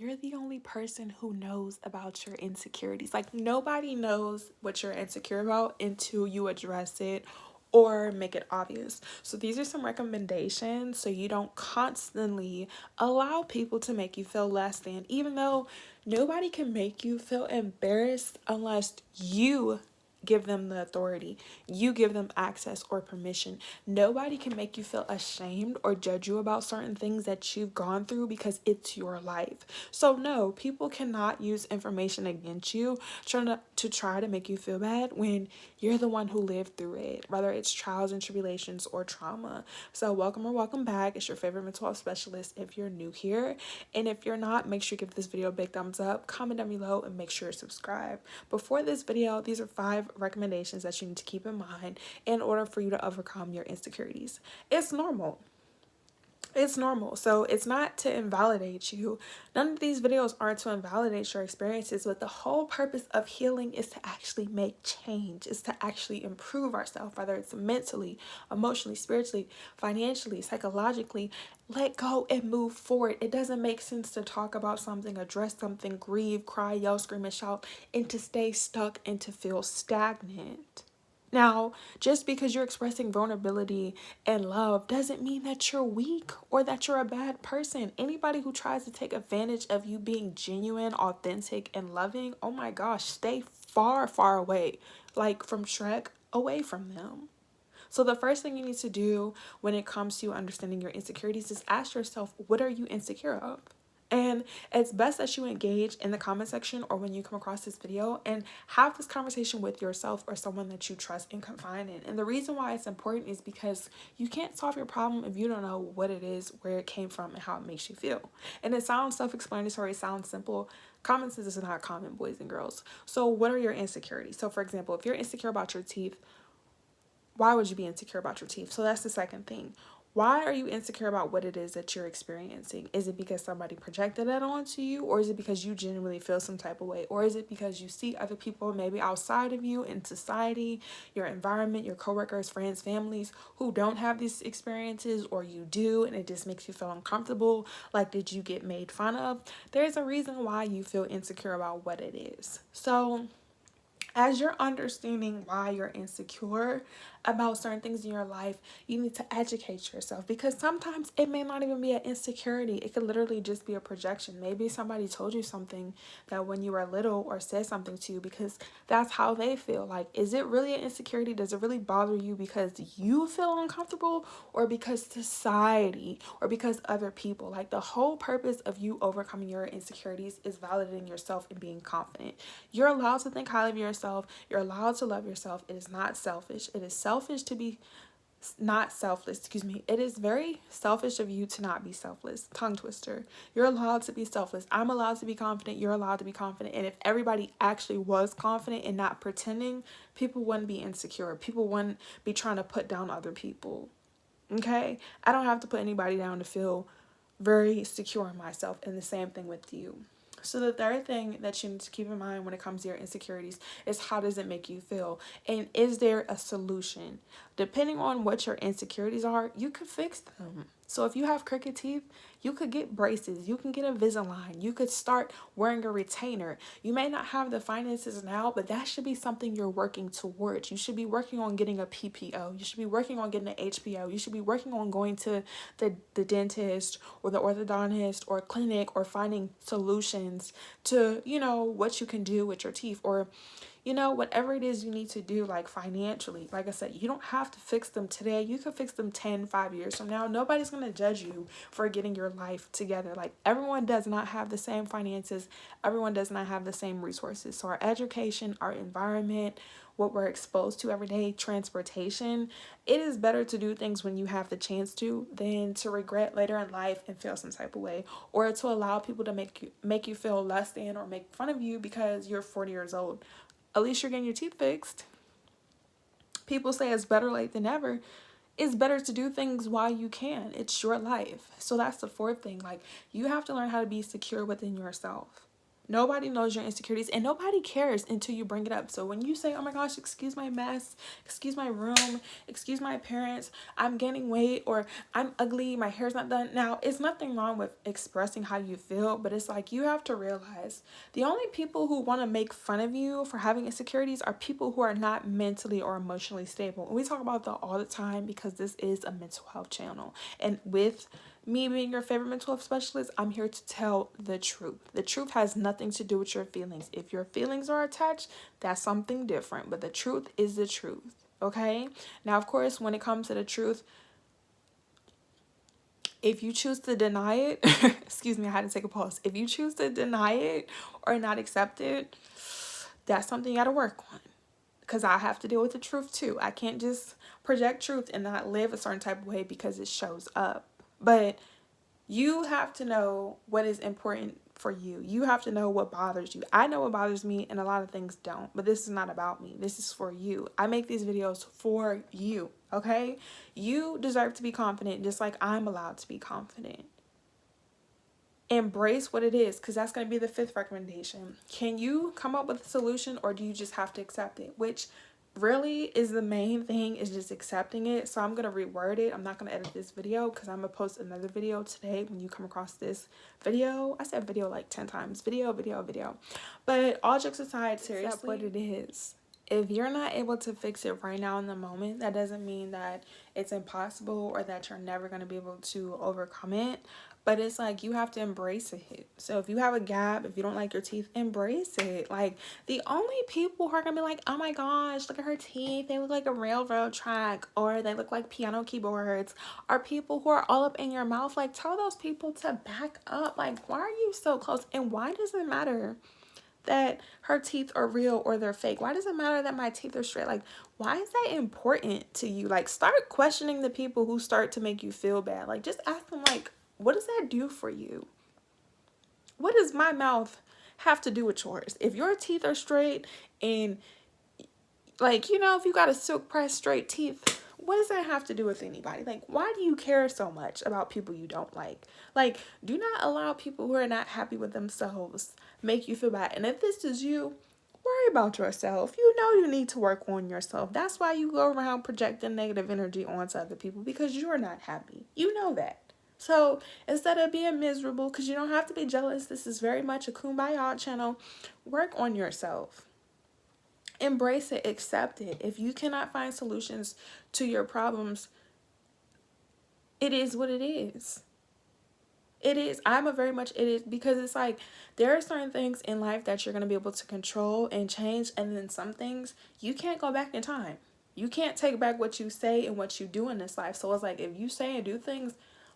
you're the only person who knows about your insecurities. Like, nobody knows what you're insecure about until you address it or make it obvious. So these are some recommendations so you don't constantly allow people to make you feel less than, even though nobody can make you feel embarrassed unless you give them the authority, you give them access or permission. Nobody can make you feel ashamed or judge you about certain things that you've gone through because it's your life. So no, people cannot use information against you to try to make you feel bad when you're the one who lived through it, whether it's trials and tribulations or trauma. So welcome or welcome back. It's your favorite mental health specialist if you're new here. And if you're not, make sure you give this video a big thumbs up, comment down below, and make sure to subscribe. Before this video, these are 5 recommendations that you need to keep in mind in order for you to overcome your insecurities. It's normal. It's normal. So it's not to invalidate you. None of these videos are to invalidate your experiences, but the whole purpose of healing is to actually make change, is to actually improve ourselves, whether it's mentally, emotionally, spiritually, financially, psychologically. Let go and move forward. It doesn't make sense to talk about something, address something, grieve, cry, yell, scream, and shout, and to stay stuck and to feel stagnant. Now, just because you're expressing vulnerability and love doesn't mean that you're weak or that you're a bad person. Anybody who tries to take advantage of you being genuine, authentic, and loving, oh my gosh, stay far, far away. Like from Shrek, away from them. So the first thing you need to do when it comes to understanding your insecurities is ask yourself, what are you insecure of? And it's best that you engage in the comment section or when you come across this video and have this conversation with yourself or someone that you trust and confide in. And the reason why it's important is because you can't solve your problem if you don't know what it is, where it came from, and how it makes you feel. And it sounds self-explanatory, it sounds simple. Common sense is not common, boys and girls. So what are your insecurities? So for example, if you're insecure about your teeth, why would you be insecure about your teeth? So that's the second thing. Why are you insecure about what it is that you're experiencing? Is it because somebody projected that onto you? Or is it because you genuinely feel some type of way? Or is it because you see other people maybe outside of you in society, your environment, your coworkers, friends, families who don't have these experiences, or you do, and it just makes you feel uncomfortable? Like, did you get made fun of? There's a reason why you feel insecure about what it is. So as you're understanding why you're insecure about certain things in your life, you need to educate yourself, because sometimes it may not even be an insecurity. It could literally just be a projection. Maybe somebody told you something that when you were little, or said something to you because that's how they feel. Like, is it really an insecurity? Does it really bother you because you feel uncomfortable, or because society, or because other people? Like, the whole purpose of you overcoming your insecurities is validating yourself and being confident. You're allowed to think highly of yourself. You're allowed to love yourself. It is not selfish. It is selfish to be not selfless, excuse me. It is very selfish of you to not be selfless. Tongue twister. You're allowed to be selfless. I'm allowed to be confident. You're allowed to be confident. And if everybody actually was confident and not pretending, people wouldn't be insecure. People wouldn't be trying to put down other people. Okay? I don't have to put anybody down to feel very secure in myself, and the same thing with you. So the third thing that you need to keep in mind when it comes to your insecurities is, how does it make you feel? And is there a solution? Depending on what your insecurities are, you could fix them. So if you have crooked teeth, you could get braces. You can get Invisalign. You could start wearing a retainer. You may not have the finances now, but that should be something you're working towards. You should be working on getting a PPO. You should be working on getting an HPO. You should be working on going to the dentist or the orthodontist or clinic, or finding solutions to, what you can do with your teeth, or whatever it is you need to do, like financially. Like I said, you don't have to fix them today. You could fix them 5 years from now. Nobody's going to judge you for getting your life together. Like, everyone does not have the same finances. Everyone does not have the same resources. So our education, our environment, what we're exposed to every day, transportation, it is better to do things when you have the chance to than to regret later in life and feel some type of way, or to allow people to make you feel less than, or make fun of you because you're 40 years old. At least you're getting your teeth fixed. People say it's better late than never. It's better to do things while you can. It's your life. So that's the fourth thing. Like, you have to learn how to be secure within yourself. Nobody knows your insecurities, and nobody cares until you bring it up. So when you say, oh my gosh, excuse my mess, excuse my room, excuse my appearance, I'm gaining weight, or I'm ugly, my hair's not done. Now, it's nothing wrong with expressing how you feel, but it's like you have to realize the only people who want to make fun of you for having insecurities are people who are not mentally or emotionally stable. And we talk about that all the time because this is a mental health channel. And with me being your favorite mental health specialist, I'm here to tell the truth. The truth has nothing to do with your feelings. If your feelings are attached, that's something different. But the truth is the truth. Okay? Now, of course, when it comes to the truth, if you choose to deny it, excuse me, I had to take a pause. If you choose to deny it or not accept it, that's something you got to work on. Because I have to deal with the truth too. I can't just project truth and not live a certain type of way because it shows up. But you have to know what is important for you. You have to know what bothers you. I know what bothers me, and a lot of things don't. But this is not about me. This is for you. I make these videos for you, okay? You deserve to be confident just like I'm allowed to be confident. Embrace what it is, because that's going to be the 5th recommendation. Can you come up with a solution, or do you just have to accept it? Which really is the main thing, is just accepting it. So I'm going to reword it. I'm not going to edit this video because I'm going to post another video today when you come across this video. I said video like 10 times. Video. But all jokes aside, seriously, accept what it is. If you're not able to fix it right now in the moment, that doesn't mean that it's impossible or that you're never going to be able to overcome it. But it's like you have to embrace it. So if you have a gap, if you don't like your teeth, embrace it. Like, the only people who are going to be like, oh my gosh, look at her teeth, they look like a railroad track, or they look like piano keyboards, are people who are all up in your mouth. Like, tell those people to back up. Like, why are you so close? And why does it matter that her teeth are real or they're fake? Why does it matter that my teeth are straight? Like, why is that important to you? Like, start questioning the people who start to make you feel bad. Like, just ask them, like, what does that do for you? What does my mouth have to do with yours? If your teeth are straight and, like, you know, if you got a silk pressed straight teeth, what does that have to do with anybody? Like, why do you care so much about people you don't like? Like, do not allow people who are not happy with themselves make you feel bad. And if this is you, worry about yourself. You know you need to work on yourself. That's why you go around projecting negative energy onto other people, because you're not happy. You know that. So instead of being miserable, because you don't have to be jealous, this is very much a kumbaya channel, work on yourself. Embrace it, accept it. If you cannot find solutions to your problems, it is what it is. It is. I'm a very much it is, because it's like there are certain things in life that you're going to be able to control and change, and then some things you can't go back in time. You can't take back what you say and what you do in this life. So it's like, if you say and do things,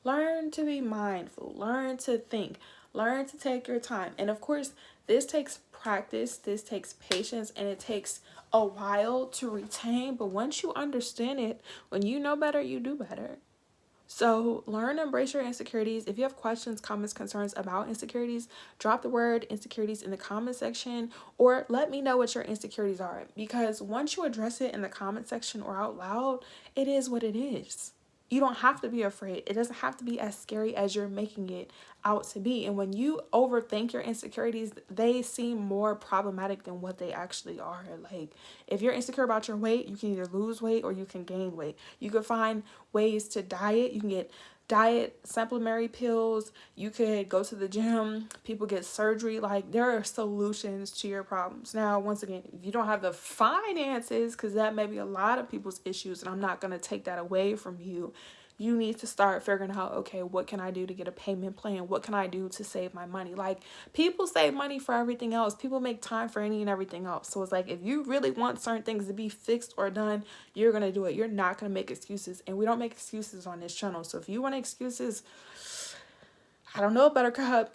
learn to be mindful, learn to think, learn to take your time. And of course, this takes practice, this takes patience, and it takes a while to retain. But once you understand it, when you know better, you do better. So learn to embrace your insecurities. If you have questions, comments, concerns about insecurities, drop the word insecurities in the comment section, or let me know what your insecurities are. Because once you address it in the comment section or out loud, it is what it is. You don't have to be afraid. It doesn't have to be as scary as you're making it out to be. And when you overthink your insecurities, they seem more problematic than what they actually are. Like, if you're insecure about your weight, you can either lose weight or you can gain weight. You could find ways to diet. You can get diet supplementary pills. You could go to the gym. People get surgery. Like, there are solutions to your problems. Now, once again, if you don't have the finances, because that may be a lot of people's issues, and I'm not going to take that away from you, you need to start figuring out, okay, what can I do to get a payment plan? What can I do to save my money? Like, people save money for everything else. People make time for any and everything else. So it's like, if you really want certain things to be fixed or done, you're going to do it. You're not going to make excuses. And we don't make excuses on this channel. So if you want excuses, I don't know, Buttercup,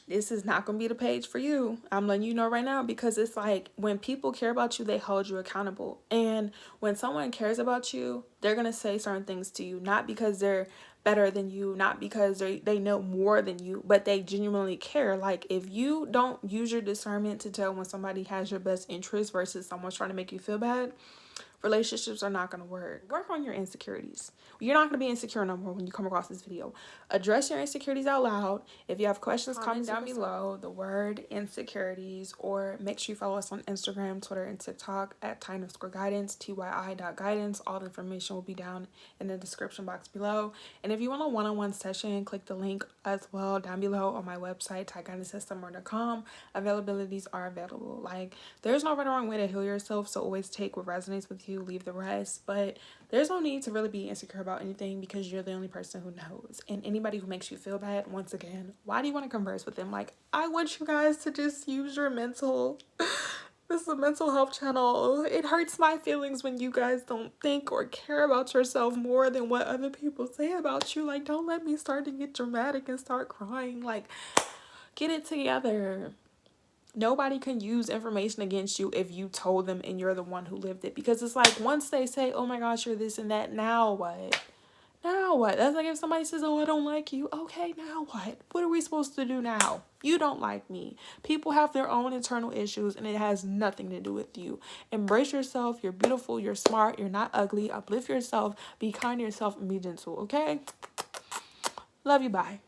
this is not going to be the page for you. I'm letting you know right now, because it's like, when people care about you, they hold you accountable. And when someone cares about you, they're going to say certain things to you, not because they're better than you, not because they know more than you, but they genuinely care. Like, if you don't use your discernment to tell when somebody has your best interest versus someone's trying to make you feel bad, relationships are not going to work. Work on your insecurities. You're not going to be insecure no more when you come across this video. Address your insecurities out loud. If you have questions, comment down below the word insecurities, or make sure you follow us on Instagram, Twitter, and TikTok at @Guidance, TYI.guidance. All the information will be down in the description box below. And if you want a one-on-one session, click the link as well down below on my website, TyGuidanceSystemWord.com. Availabilities are available. Like, there's no right or wrong way to heal yourself, so always take what resonates with you, leave the rest. But there's no need to really be insecure about anything because you're the only person who knows. And anybody who makes you feel bad, once again, why do you want to converse with them? Like, I want you guys to just use your mental. This is a mental health channel. It hurts my feelings when you guys don't think or care about yourself more than what other people say about you. Like, don't let me start to get dramatic and start crying. Like, get it together. Nobody can use information against you if you told them and you're the one who lived it. Because it's like, once they say, oh my gosh, you're this and that, now what? Now what? That's like if somebody says, oh, I don't like you. Okay, now what? What are we supposed to do now? You don't like me. People have their own internal issues and it has nothing to do with you. Embrace yourself. You're beautiful. You're smart. You're not ugly. Uplift yourself. Be kind to yourself and be gentle, okay? Love you. Bye.